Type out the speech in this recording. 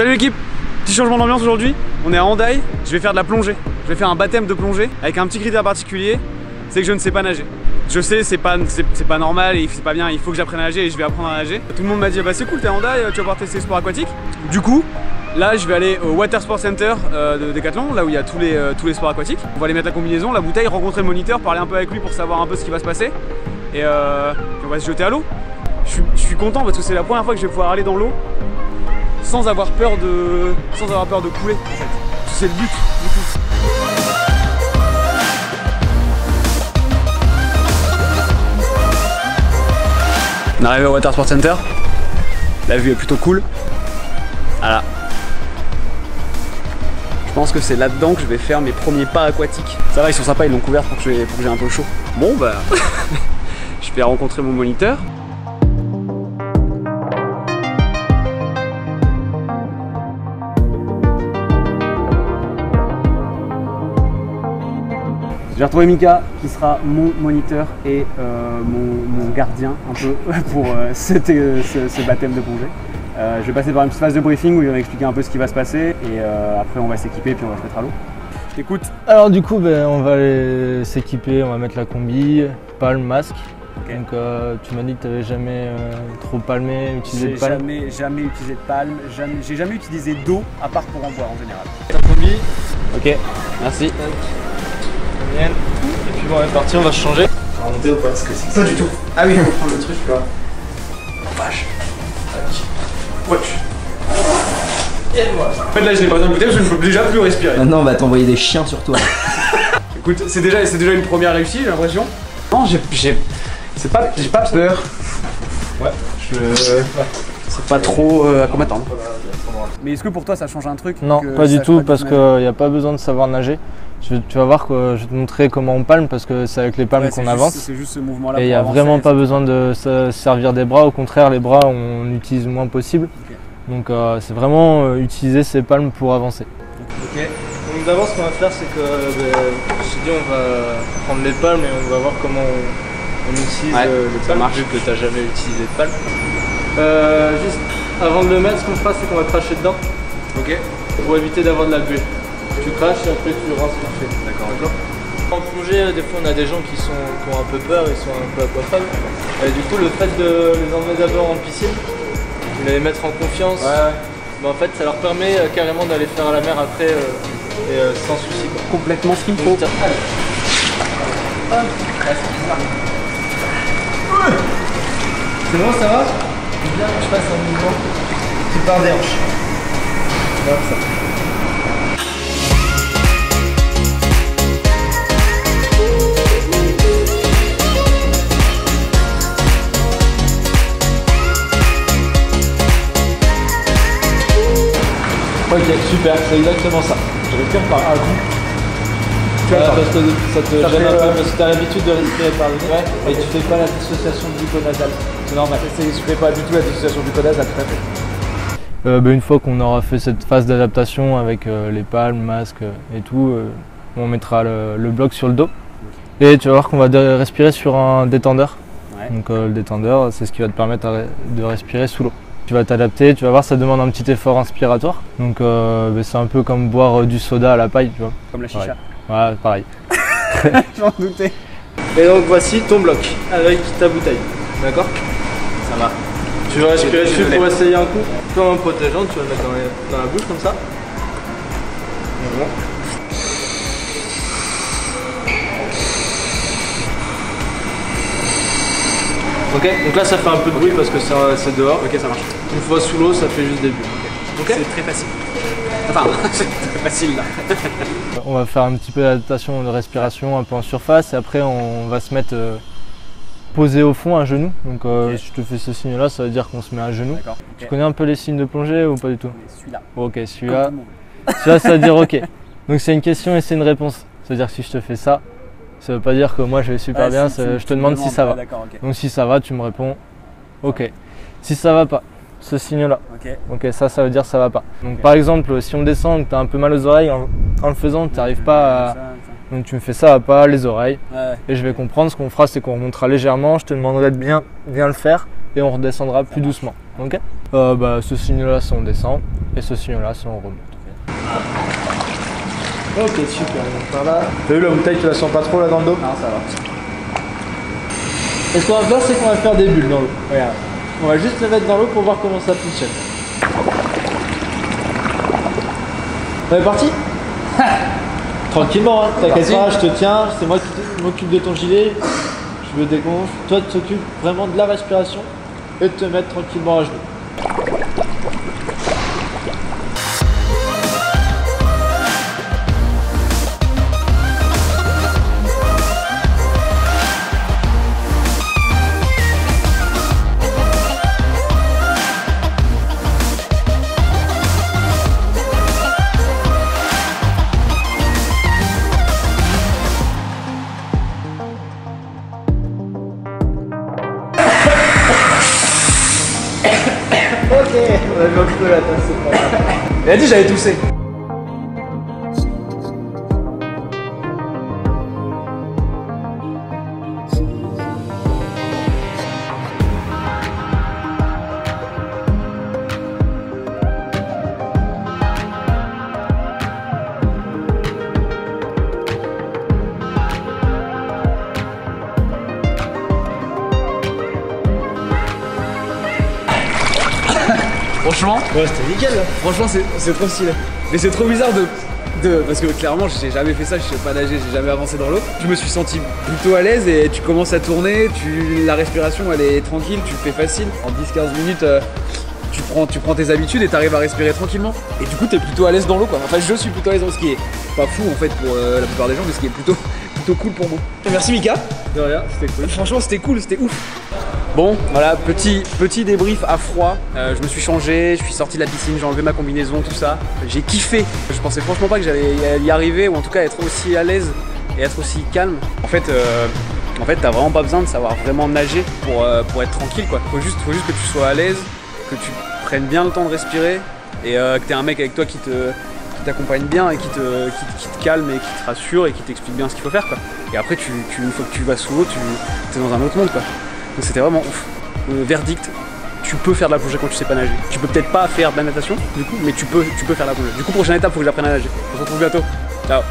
Salut l'équipe, petit changement d'ambiance aujourd'hui. On est à Hendaye, je vais faire de la plongée. Je vais faire un baptême de plongée avec un petit critère particulier, c'est que je ne sais pas nager. Je sais, c'est pas normal et c'est pas bien, il faut que j'apprenne à nager et je vais apprendre à nager. Tout le monde m'a dit bah c'est cool, t'es à Hendaye, tu vas pouvoir tester les sports aquatiques. Du coup, là je vais aller au Water Sport Center de Decathlon, là où il y a tous les sports aquatiques. On va aller mettre la combinaison, la bouteille, rencontrer le moniteur, parler un peu avec lui pour savoir un peu ce qui va se passer. Et on va se jeter à l'eau. Je suis content parce que c'est la première fois que je vais pouvoir aller dans l'eau sans avoir peur de couler en fait. C'est le but du coup. On est arrivé au Water Sport Center. La vue est plutôt cool. Voilà. Je pense que c'est là-dedans que je vais faire mes premiers pas aquatiques. Ça va, ils sont sympas, ils l'ont couvert pour que j'ai un peu chaud. Bon bah, je vais rencontrer mon moniteur. J'ai retrouvé Mika qui sera mon moniteur et mon gardien un peu pour ce baptême de plongée. Je vais passer par une petite phase de briefing où il va m'expliquer un peu ce qui va se passer et après on va s'équiper et puis on va se mettre à l'eau. Écoute. Alors du coup on va aller s'équiper, on va mettre la combi, palme, masque. Okay. Donc tu m'as dit que tu n'avais jamais trop palmé, utilisé de palme. Jamais utilisé de palme, j'ai jamais utilisé d'eau à part pour en boire en général. La combi. Ok, merci. Et puis bon, on est parti, on va se changer. On va remonter ou pas? Parce que c'est pas du tout. Ah oui, on va prendre le truc là. Oh vache. Watch. Et voilà. En fait là je n'ai pas besoin de goûter parce que je ne peux déjà plus respirer. Maintenant on va t'envoyer des chiens sur toi. Écoute, c'est déjà une première réussite, j'ai l'impression. Non, j'ai pas peur. Ouais, c'est pas trop à quoi m'attendre. Mais est-ce que pour toi ça change un truc? Non, pas du tout, parce qu'il n'y a pas besoin de savoir nager. Tu vas voir que je vais te montrer comment on palme parce que c'est avec les palmes qu'on avance. C'est juste ce mouvement-là. Et il n'y a vraiment pas besoin de se servir des bras. Au contraire, les bras on utilise le moins possible. Okay. Donc c'est vraiment utiliser ces palmes pour avancer. Ok. Donc d'abord ce qu'on va faire c'est que je t'ai dit on va prendre les palmes et on va voir comment on utilise les palmes vu que tu n'as jamais utilisé de palmes. Juste avant de le mettre, ce qu'on fera c'est qu'on va cracher dedans. Ok. Pour éviter d'avoir de la buée. Tu craches et après tu rinces vite fait. D'accord. En plongée, des fois on a des gens qui ont un peu peur, ils sont un peu aquaphobes. Et du coup le fait de les emmener d'abord en piscine, de les mettre en confiance, bah, en fait ça leur permet carrément d'aller faire à la mer après sans souci. Complètement ce qu'il faut. C'est bon, ça va? Bien, je passe un mouvement. Tu pars des hanches. Voilà ça. Ok, super, c'est exactement ça. Je respire par un coup. Parce que ça te gêne un peu, parce que tu as l'habitude de respirer par le nez et tu fais pas la dissociation bucco-nasale. C'est normal. Je fais pas du tout la dissociation bucco-nasale, tout à fait. Une fois qu'on aura fait cette phase d'adaptation avec les palmes, masques et tout, on mettra le bloc sur le dos. Et tu vas voir qu'on va respirer sur un détendeur. Ouais. Donc le détendeur, c'est ce qui va te permettre de respirer sous l'eau. Tu vas t'adapter, tu vas voir, ça demande un petit effort inspiratoire. Donc c'est un peu comme boire du soda à la paille, tu vois. Comme la chicha. Ouais, pareil. Je m'en doutais. Et donc voici ton bloc avec ta bouteille. D'accord? Ça va. Tu vas respirer dessus pour essayer un coup. Comme un protégeant, tu vas le mettre dans la bouche comme ça. Bon. Ok, donc là ça fait un peu de bruit parce que c'est dehors. Ok, ça marche. Une fois sous l'eau, ça fait juste des bulles. Okay. C'est très facile. Enfin, c'est très facile là. On va faire un petit peu d'adaptation de respiration un peu en surface et après on va se mettre posé au fond à genoux. Donc si je te fais ce signe là, ça veut dire qu'on se met à genoux. Okay. Tu connais un peu les signes de plongée ou pas du tout? Celui-là. Ok, celui-là, ça veut dire ok. Donc c'est une question et c'est une réponse. Ça veut dire que si je te fais ça, ça veut pas dire que moi je vais super bien, je te demande si ça va. Okay. Donc si ça va, tu me réponds ok. Si ça va pas, ce signe là. Ok, ça veut dire ça va pas. Donc par exemple, si on descend, que tu as un peu mal aux oreilles, en le faisant, tu n'arrives pas à... Donc tu me fais ça à pas les oreilles. Et je vais comprendre, ce qu'on fera, c'est qu'on remontera légèrement, je te demanderai de bien le faire et on redescendra plus doucement. Ok. Ce signe là, c'est on descend. et ce signal-là, c'est on remonte. Ok, super. Donc par là. T'as vu la bouteille, tu la sens pas trop là dans le dos? Non, ça va. Et ce qu'on va faire, c'est qu'on va faire des bulles dans l'eau. Regarde. On va juste les mettre dans l'eau pour voir comment ça fonctionne. On est parti? Tranquillement, hein. T'inquiète pas, je te tiens. C'est moi qui m'occupe de ton gilet. Je me dégonfle. Toi, tu t'occupes vraiment de la respiration et de te mettre tranquillement à genoux. Ok, on a vu un coup la tasse, c'est pas grave. Il a dit j'avais toussé. Franchement, Ouais, c'était nickel là. franchement c'est trop stylé. Mais c'est trop bizarre parce que clairement j'ai jamais fait ça, je sais pas nager, j'ai jamais avancé dans l'eau. Je me suis senti plutôt à l'aise et tu commences à tourner, la respiration elle est tranquille, tu le fais facile. En 10-15 minutes tu prends tes habitudes et t'arrives à respirer tranquillement. Et du coup t'es plutôt à l'aise dans l'eau quoi. Enfin je suis plutôt à l'aise dans l'eau, ce qui est pas fou en fait pour la plupart des gens, mais ce qui est plutôt cool pour moi. Merci Mika. De rien, c'était cool. Franchement c'était cool, c'était ouf. Bon, voilà, petit débrief à froid. Je me suis changé, je suis sorti de la piscine, j'ai enlevé ma combinaison, tout ça. J'ai kiffé. Je pensais franchement pas que j'allais y arriver, ou en tout cas être aussi à l'aise et être aussi calme. En fait, t'as vraiment pas besoin de savoir vraiment nager pour être tranquille, quoi. Faut juste que tu sois à l'aise, que tu prennes bien le temps de respirer et que t'aies un mec avec toi qui t'accompagne bien et qui te calme et qui te rassure et qui t'explique bien ce qu'il faut faire, quoi. Et après, une fois que tu vas sous l'eau, t'es dans un autre monde, quoi. Donc c'était vraiment ouf. Verdict, tu peux faire de la plongée quand tu sais pas nager. Tu peux peut-être pas faire de la natation, du coup, mais tu peux faire de la plongée. Du coup, prochaine étape, faut que j'apprenne à nager. On se retrouve bientôt. Ciao.